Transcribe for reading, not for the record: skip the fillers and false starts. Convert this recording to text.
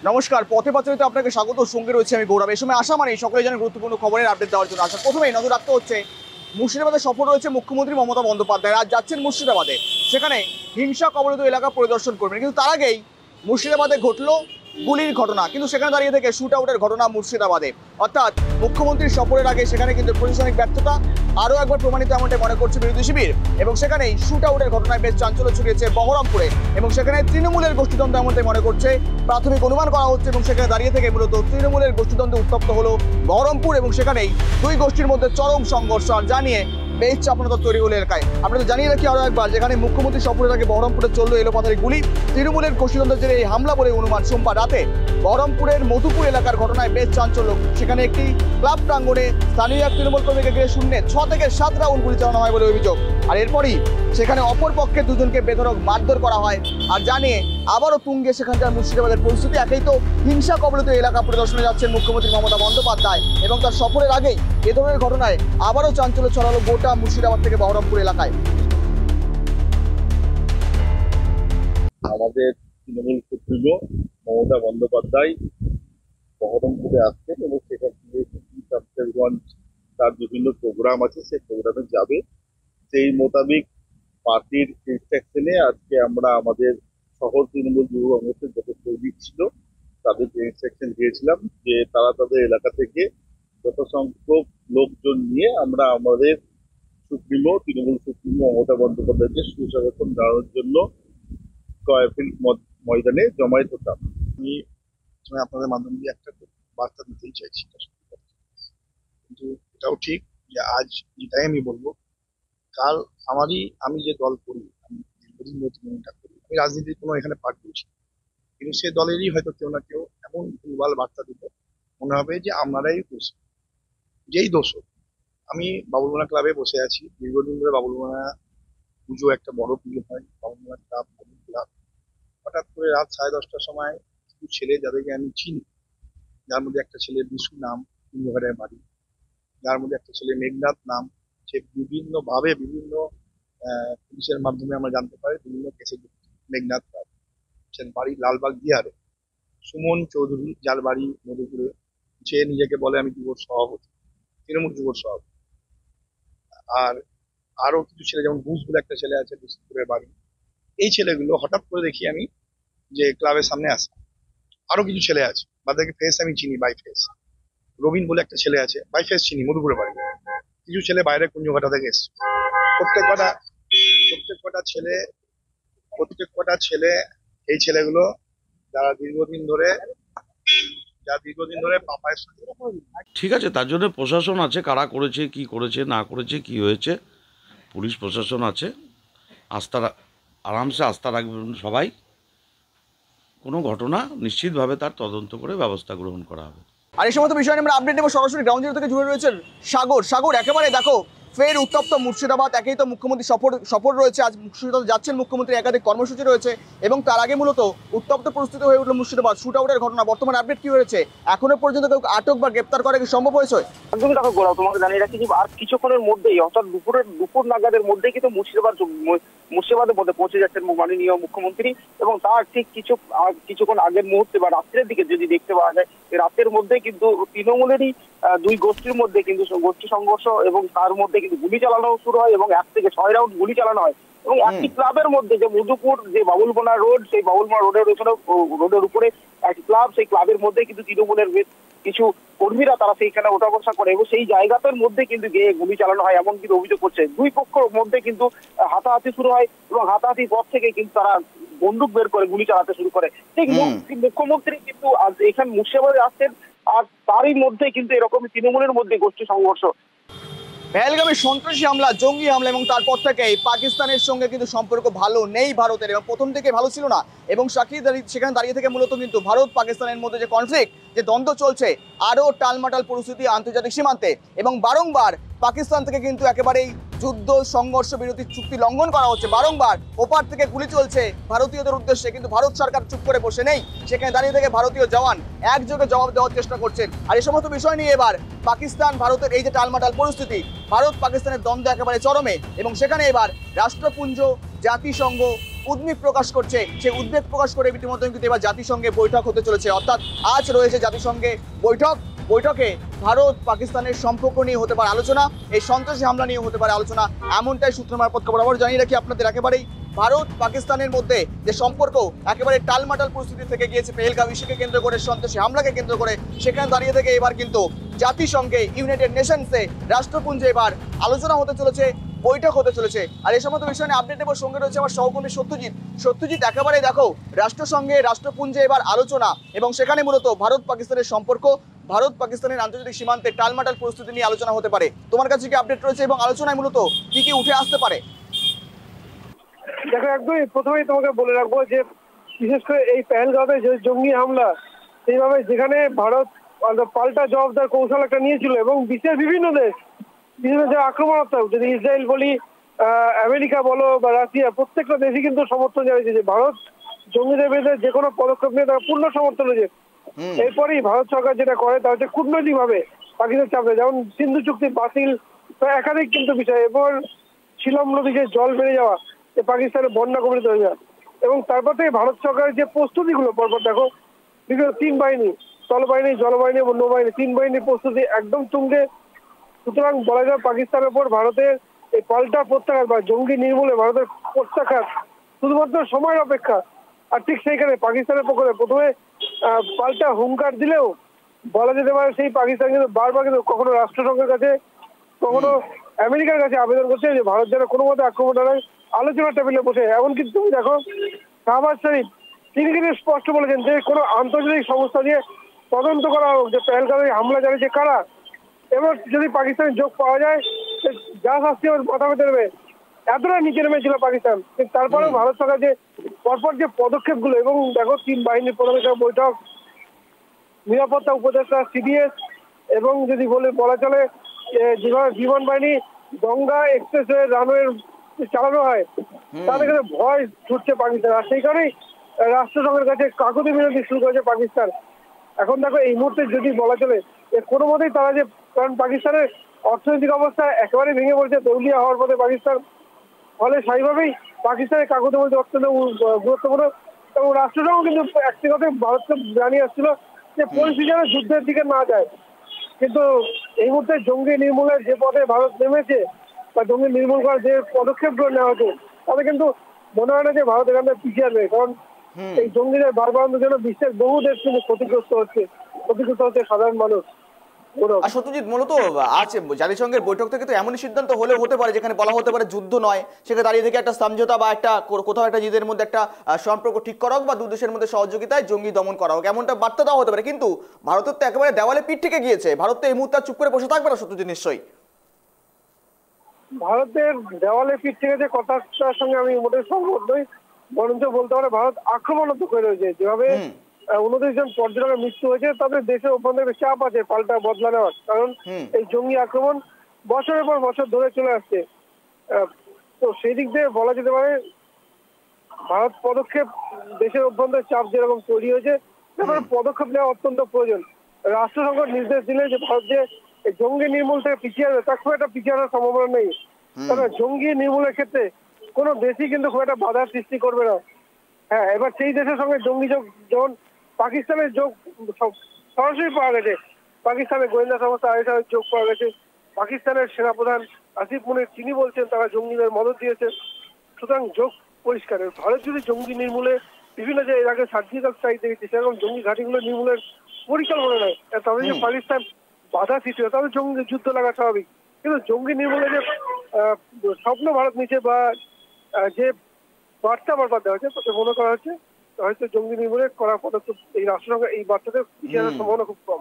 নমস্কার, পথে পাচারিতে আপনাকে স্বাগত। সঙ্গে রয়েছে আমি গৌরব। এই সময় আসা মানে সকলে জানেন গুরুত্বপূর্ণ খবরের আপডেট দেওয়ার জন্য আসা। প্রথমেই নজর রাখতে হচ্ছে মুর্শিদাবাদে সফর রয়েছে মুখ্যমন্ত্রী মমতা বন্দ্যোপাধ্যায়। আজ যাচ্ছেন মুর্শিদাবাদে, সেখানে হিংসা কবলিত এলাকা পরিদর্শন করবেন। কিন্তু তার আগেই মুর্শিদাবাদে ঘটলো গুলির ঘটনা, কিন্তু সেখানে দাঁড়িয়ে থেকে শুট আউটের ঘটনা মুর্শিদাবাদে। অর্থাৎ মুখ্যমন্ত্রীর সফরের আগে সেখানে কিন্তু প্রশাসনিক ব্যর্থতা আরও একবার প্রমাণিত, এমনটাই মনে করছে বিরোধী শিবির। এবং সেখানেই শুট আউটের ঘটনায় বেশ চাঞ্চল্য ছড়িয়েছে বহরমপুরে, এবং সেখানে তৃণমূলের গোষ্ঠীদ্বন্দ্ব এমনটাই মনে করছে, প্রাথমিক অনুমান করা হচ্ছে। এবং সেখানে দাঁড়িয়ে থেকে মূলত তৃণমূলের গোষ্ঠীদ্বন্দ্বে উত্তপ্ত হলো বহরমপুর, এবং সেখানেই দুই গোষ্ঠীর মধ্যে চরম সংঘর্ষ। আর জানিয়ে বেশ চাপনতা তৈরি হলো এলাকায়। আপনাদের জানিয়ে রাখি আরও একবার, যেখানে মুখ্যমন্ত্রী সফরের আগে বহরমপুরে চললো এলোপাথারি গুলি। তৃণমূলের গোষ্ঠীদ্বন্দ্বের জেরে এই হামলা বলে অনুমান। সোমবার রাতে বহরমপুরের মধুপুর এলাকার ঘটনায় বেশ চাঞ্চল্য। সেখানে একটি ক্লাব প্রাঙ্গণে স্থানীয় এক তৃণমূল কর্মীকে ঘিরে শূন্যে 6 থেকে 7 রাউন্ড গুলি চালানো হয় বলে অভিযোগ। আর এরপরই সেখানে অপর পক্ষে দুজনকে বেধড়ক মারধর করা হয়। আর জানিয়ে আবারও তুঙ্গে সেখানকার মুর্শিদাবাদের পরিস্থিতি। একেই তো হিংসা কবলিত এলাকা পরিদর্শনে যাচ্ছেন মুখ্যমন্ত্রী মমতা বন্দ্যোপাধ্যায়, এবং তার সফরের আগেই এ ধরনের ঘটনায় আবারও চাঞ্চল্য ছড়ালো গোটা মুর্শিদাবাদ থেকে বহরমপুর এলাকায়। আমাদের তৃণমূল সুপ্রিমো মমতা বন্দ্যোপাধ্যায় বহরমপুরে আসছেন এবং সেখান থেকে তার বিভিন্ন প্রোগ্রাম আছে, সেই প্রোগ্রামে যাবে। সেই মোতাবেক পার্টির ইনস্ট্রাকশনে আজকে আমরা আমাদের শহর তৃণমূল যুব কংগ্রেসের যত কর্মী ছিল তাদেরকে ইনস্ট্রাকশন দিয়েছিলাম যে তারা তাদের এলাকা থেকে যত সংখ্যক লোকজন নিয়ে আমরা আমাদের সুপ্রিমো তৃণমূল সুপ্রিমো মমতা বন্দ্যোপাধ্যায়কে সুস্বাগতম জানানোর জন্য কয়েকদিন ময়দানে জমায়েত হতাম। আমি আপনাদের মাধ্যমে দিয়ে একটা বার্তা দিতেই চাইছি, কিন্তু এটাও ঠিক যে আজ যেটাই আমি বলবো, কাল আমি যে দল করি, আমি দীর্ঘদিন ধরে তৃণমূলটা করি, আমি রাজনীতির কোনো এখানে পাঠ করছি, কিন্তু সে দলেরই হয়তো কেউ না কেউ এমন ভুলভাল বার্তা দিতে মনে হবে যে আপনারাই দোষ, যেই দোষ। আমি বাবুলমোনা ক্লাবে বসে আছি দীর্ঘদিন ধরে। বাবুলমোনা পুজো একটা বড় পুজো হয়, বাবুলমোনা ক্লাব। হঠাৎ করে রাত 10:30টার সময় কিছু ছেলে, যাদেরকে আমি চিনি, যার মধ্যে একটা ছেলে বিশু নাম, কুঞ্জঘাটের বাড়ি, যার মধ্যে একটা ছেলে মেঘনাথ নাম, সে বিভিন্নভাবে বিভিন্ন পুলিশের মাধ্যমে আমরা জানতে পারি বিভিন্ন কেসে মেঘনাথ বাড়ি লালবাগ বিহারে। সুমন চৌধুরী, যার বাড়ি মধুপুরে, সে নিজেকে বলে আমি যুব সভাপতি, তৃণমূল যুব সভাপতি। আর আরো কিছু ছেলে, যেমন ঘুষ বলে একটা ছেলে আছে বিষ্ণুপুরের বাড়ি। এই ছেলেগুলো হঠাৎ করে দেখি আমি যে ক্লাবের সামনে আসে। আরো কিছু ছেলে আছে, তাদেরকে ফেস আমি চিনি বাই ফেস। রবিন বলে একটা ছেলে আছে, বাই ফেস চিনি, মধুপুরে বাড়ি। কিছু ছেলে বাইরে কুঞ্জঘাটা থেকে এসছে। প্রত্যেক কটা ছেলে এই ছেলেগুলো যারা দীর্ঘদিন ধরে পাপায়ের সাথে। ঠিক আছে, তার জন্য প্রশাসন আছে, কারা করেছে, কি করেছে না করেছে, কি হয়েছে, পুলিশ প্রশাসন আছে। আরামসে আস্থা রাখবেন সবাই। কোনো ঘটনা নিশ্চিতভাবে তার তদন্ত করে ব্যবস্থা গ্রহণ করা হবে। আর এই সমস্ত বিষয় নিয়ে আমরা আপডেট নেব। সরাসরি গ্রাউন্ড জিরো থেকে জুড়ে রয়েছেন সাগর। একেবারে দেখো, ফের উত্তপ্ত মুর্শিদাবাদ। একেই তো মুখ্যমন্ত্রী সফর রয়েছে, আজ মুর্শিদাবাদ যাচ্ছেন মুখ্যমন্ত্রী, একাধিক কর্মসূচি রয়েছে, এবং তার আগে মূলত উত্তপ্ত পরিস্থিতি হয়ে উঠল মুর্শিদাবাদ। শুট আউটের ঘটনা, বর্তমান আপডেট কি হয়েছে? এখনো পর্যন্ত কেউ আটক বা গ্রেপ্তার করা কি সম্ভব হয়েছে? একদমই দেখো গোড়াও, তোমাকে জানিয়ে রাখি যে আর কিছুক্ষণের মধ্যেই, অর্থাৎ দুপুর নাগাদের মধ্যেই কিন্তু মুর্শিদাবাদের মধ্যে পৌঁছে যাচ্ছেন মাননীয় মুখ্যমন্ত্রী। এবং তার ঠিক কিছুক্ষণ আগের মুহূর্তে বা রাত্রের দিকে যদি দেখতে পাওয়া যায়, রাতের মধ্যে কিন্তু তৃণমূলেরই দুই গোষ্ঠীর মধ্যে কিন্তু গোষ্ঠী সংঘর্ষ, এবং তার মধ্যে কিন্তু গুলি চালানো শুরু হয়, এবং 1 থেকে 6 রাউন্ড গুলি চালানো হয়। এবং একটি ক্লাবের মধ্যে, যে মধুপুর যে বাবুলমোনা রোড, সেই বাবুলমোনা রোডের উপরে একটি ক্লাব, সেই ক্লাবের মধ্যে কিন্তু তৃণমূলের কিছু কর্মীরা তারা সেইখানে ওঠা বসা করে, এবং সেই জায়গাটার মধ্যে কিন্তু গিয়ে গুলি চালানো হয় এমন কিন্তু অভিযোগ করছে। দুই পক্ষের মধ্যে কিন্তু হাতাহাতি শুরু হয়, এবং হাতাহাতির পর থেকে কিন্তু তারা বন্দুক বের করে গুলি চালাতে শুরু করে। ঠিক মুখ্যমন্ত্রী কিন্তু আজ এখানে মুর্শিদাবাদে আসছেন, আর তারই মধ্যে কিন্তু এরকম তৃণমূলের মধ্যে গোষ্ঠী সংঘর্ষ। পেহেলগামে সন্ত্রাসী হামলা, জঙ্গি হামলা, এবং তারপর থেকেই পাকিস্তানের সঙ্গে কিন্তু সম্পর্ক ভালো নেই ভারতের, এবং প্রথম থেকে ভালো ছিল না। এবং সেখানে দাঁড়িয়ে থেকে মূলত কিন্তু ভারত পাকিস্তানের মধ্যে যে কনফ্লিক্ট, যে দ্বন্দ্ব চলছে, আরও টালমাটাল পরিস্থিতি আন্তর্জাতিক সীমান্তে, এবং বারংবার পাকিস্তান থেকে কিন্তু একেবারেই যুদ্ধ সংঘর্ষ বিরতি চুক্তি লঙ্ঘন করা হচ্ছে। বারংবার ওপার থেকে গুলি চলছে ভারতীয়দের উদ্দেশ্যে, কিন্তু ভারত সরকার চুপ করে বসে নেই। সেখানে দাঁড়িয়ে থেকে ভারতীয় জওয়ান একযোগে জবাব দেওয়ার চেষ্টা করছেন। আর এই সমস্ত বিষয় নিয়ে এবার পাকিস্তান ভারতের এই যে টালমাটাল পরিস্থিতি, ভারত পাকিস্তানের দ্বন্দ্ব একেবারে চরমে, এবং সেখানে এবার রাষ্ট্রপুঞ্জ, জাতিসংঘ, উদ্বেগ প্রকাশ করছে, সেই উদ্বেগ প্রকাশ করে ইতিমধ্যে কিন্তু এবার জাতিসংঘে বৈঠক হতে চলেছে। অর্থাৎ আজ রয়েছে জাতিসংঘে বৈঠকে ভারত পাকিস্তানের সম্পর্ক নিয়ে হতে পারে আলোচনা, এই সন্ত্রাসী হামলা নিয়ে হতে পারে আলোচনা, এমনটাই সূত্র মারফত খবর। আবার জানিয়ে রাখি আপনাদের একেবারেই ভারত পাকিস্তানের মধ্যে যে সম্পর্ক একেবারে টালমাটাল পরিস্থিতি থেকে গিয়েছে পেহেলগাঁও ইস্যুকে কেন্দ্র করে, সন্ত্রাসী হামলাকে কেন্দ্র করে, সেখানে দাঁড়িয়ে থেকে এবার কিন্তু জাতিসংঘে ইউনাইটেড নেশনসে রাষ্ট্রপুঞ্জে এবার আলোচনা হতে চলেছে, বৈঠক হতে চলেছে। আর এই সমস্ত বিষয় নিয়ে আপডেট দেবার সঙ্গে রয়েছে আমার সহকর্মী সত্যজিৎ। একেবারে দেখো, রাষ্ট্রসংঘে রাষ্ট্রপুঞ্জে এবার আলোচনা এবং সেখানে মূলত ভারত পাকিস্তানের সম্পর্ক, ভারত পাকিস্তানের আন্তর্জাতিক সীমান্তে টালমাটাল পরিস্থিতি নিয়ে আলোচনা হতে পারে। তোমার কাছে কি আপডেট রয়েছে এবং আলোচনায় মূলত কি কি উঠে আসতে পারে? দেখো, একদমই প্রথমেই তোমাকে বলে রাখবো যে বিশেষ করে এই পেহেলগাঁওতে যে জঙ্গি হামলা, সেইভাবে যেখানে ভারত পাল্টা জবাব দেওয়ার কৌশল একটা নিয়েছিল এবং বিশ্বের বিভিন্ন দেশ যে আক্রমণাত্মক, যদি ইসরায়েল বলি, আমেরিকা বলো বা রাশিয়া, প্রত্যেকটা দেশই কিন্তু সমর্থন জানিয়েছে যে ভারত জঙ্গিদের বিরুদ্ধে যে কোনো পদক্ষেপ নিয়ে তারা পূর্ণ সমর্থন রয়েছে। এরপরই ভারত সরকার যেটা করে তা হচ্ছে কূটনৈতিক ভাবে পাকিস্তান চাপ দেয়, যেমন সিন্ধু চুক্তি বাতিল, একাধিক কিন্তু বিষয়, এবং শিলং নদী যে জল বেড়ে যাওয়া, পাকিস্তানের বন্যা কবলিত হয়ে যায়, এবং তারপর থেকে ভারত সরকারের যে প্রস্তুতিগুলো পরপর দেখো, বিভিন্ন তিন বাহিনী, স্থলবাহিনী, জলবাহিনী এবং নৌবাহিনী, তিন বাহিনীর প্রস্তুতি একদম তুঙ্গে। সুতরাং বলা যায় পাকিস্তানের উপর ভারতের এই পাল্টা প্রত্যাঘাত বা জঙ্গি নির্মূলে ভারতের প্রত্যাঘাত শুধুমাত্র সময়ের অপেক্ষা। আর ঠিক সেইখানে পাকিস্তানের পক্ষে প্রথমে পাল্টা হুঙ্কার দিলেও বলা যেতে পারে সেই পাকিস্তান কিন্তু বারবার কিন্তু কখনো রাষ্ট্রসংঘের কাছে, কখনো আমেরিকার কাছে আবেদন করছে যে ভারত যেন কোনো মতে আক্রমণ নয়, আলোচনার টেবিলে বসে। এমনকি তুমি দেখো, শাহবাজ শরীফ তিনি কিন্তু স্পষ্ট বলেছেন যে কোনো আন্তর্জাতিক সংস্থা দিয়ে তদন্ত করা হোক যে পেহেলগাঁওয়ে হামলা চালিয়েছে কারা, এবং যদি পাকিস্তানের যোগ পাওয়া যায় যা শাস্তি মাথা পেতে নেবে। এতটা নিচে নেমেছিল পাকিস্তান, কিন্তু তারপরেও ভারত সরকার যে পরপর যে পদক্ষেপগুলো, এবং দেখো তিন বাহিনীর প্রধানের সঙ্গে বৈঠক, নিরাপত্তা উপদেষ্টা, সিডিএস, এবং যদি বলা চলে যেভাবে বিমান বাহিনী গঙ্গা এক্সপ্রেসওয়ে রানওয়ে চালানো হয়, তাদের কাছে ভয় ছুটছে পাকিস্তান। আর সেই কারণেই রাষ্ট্রসংঘের কাছে কাকুতি মিনতি শুরু করেছে পাকিস্তান। এখন দেখো, এই মুহূর্তে যদি বলা চলে কোনো মতেই তারা যে, কারণ পাকিস্তানের অর্থনৈতিক অবস্থা একেবারে ভেঙে পড়ছে, দেউলিয়া হওয়ার পথে পাকিস্তান, ফলে স্বাভাবিকভাবেই পাকিস্তানের কাকুতি মিনতি অত্যন্ত গুরুত্বপূর্ণ। এবং রাষ্ট্রসংঘ কিন্তু একটি কথাই ভারতকে জানিয়ে আসছিল যে পরিস্থিতি যেন যুদ্ধের দিকে না যায়। কিন্তু এই মুহূর্তে জঙ্গি নির্মূলের যে পথে ভারত নেমেছে বা জঙ্গি নির্মূল করার যে পদক্ষেপগুলো নেওয়া হচ্ছে, তাতে কিন্তু মনে হয় না যে ভারত এখান থেকে পিছিয়ে আসবে। কারণ এই জঙ্গিদের বারবার জন্য বিশ্বের বহু দেশ কিন্তু ক্ষতিগ্রস্ত হচ্ছে সাধারণ মানুষ। আর সত্যজিৎ, মূলত আজ জাতিসংঘের বৈঠক থেকে তো এমনই সিদ্ধান্ত হলেও হতে পারে যেখানে বলা হতে পারে যুদ্ধ নয়, সেখানে দাঁড়িয়ে থেকে একটা সমঝোতা বা একটা কোথাও একটা নিজেদের মধ্যে একটা সম্পর্ক ঠিক করা হোক বা দু দেশের মধ্যে সহযোগিতায় জঙ্গি দমন করা হোক, এমনটা বার্তা দেওয়া হতে পারে। কিন্তু ভারতের তো একেবারে দেওয়ালে পিঠ থেকে গিয়েছে, ভারত তো এই মুহূর্তে চুপ করে বসে থাকবে না সত্যজিৎ নিশ্চয়ই। ভারতের দেওয়ালে পিঠ থেকে যে কথাটার সঙ্গে আমি মোটেই সহমত নই, বরঞ্চ বলতে পারে ভারত আক্রমণাত্মক হয়ে রয়েছে। যেভাবে 29 জন পর্যটকের মৃত্যু হয়েছে, তাদের দেশের অভ্যন্তরে চাপ আছে পাল্টা বদলা নেওয়ার, কারণ এই জঙ্গি আক্রমণ বছরের পর বছর ধরে চলে আসছে। তো সেই দিক দিয়ে বলা যেতে পারে ভারত পদক্ষেপ, দেশের অভ্যন্তরে চাপ যেরকম তৈরি হয়েছে, তারপরে পদক্ষেপ নেওয়া অত্যন্ত প্রয়োজন। রাষ্ট্রসংঘ নির্দেশ দিলে যে ভারত যে জঙ্গি নির্মূল থেকে পিছিয়ে আসবে, তার খুব একটা পিছিয়ে আসার সম্ভাবনা নেই। তবে জঙ্গি নির্মূলের ক্ষেত্রে কোনো দেশই কিন্তু খুব একটা বাধার সৃষ্টি করবে না। হ্যাঁ, এবার সেই দেশের সঙ্গে জঙ্গি যোগ, যেমন পাকিস্তানের যোগ সরাসরি পাওয়া গেছে, পাকিস্তানের গোয়েন্দা সংস্থা আইএসআই যোগ পাওয়া গেছে, পাকিস্তানের সেনাপ্রধান আসিফ মুনির তিনি বলছেন তারা জঙ্গিদের মদত দিয়েছে। সুতরাং যোগ পরিষ্কার। ভারত যদি জঙ্গি নির্মূলে বিভিন্ন যে এর আগে সার্জিক্যাল স্ট্রাইক দেখেছে, সেরকম জঙ্গি ঘাঁটিগুলো নির্মূলের পরিকল্পনা নেয়, তবে যে পাকিস্তান বাধা সৃষ্টি হয়, তবে জঙ্গি যুদ্ধ লাগা স্বাভাবিক। কিন্তু জঙ্গি নির্মূলে যে স্বপ্ন ভারত নিচে বা যে বার্তা বারবার দেওয়া হচ্ছে, তাতে মনে করা হচ্ছে হয়তো জঙ্গি নির্মূলে করা পদক্ষেপ এই রাষ্ট্রসংঘ এই বার্তাতে পিছিয়ে আসার সম্ভাবনা খুব কম।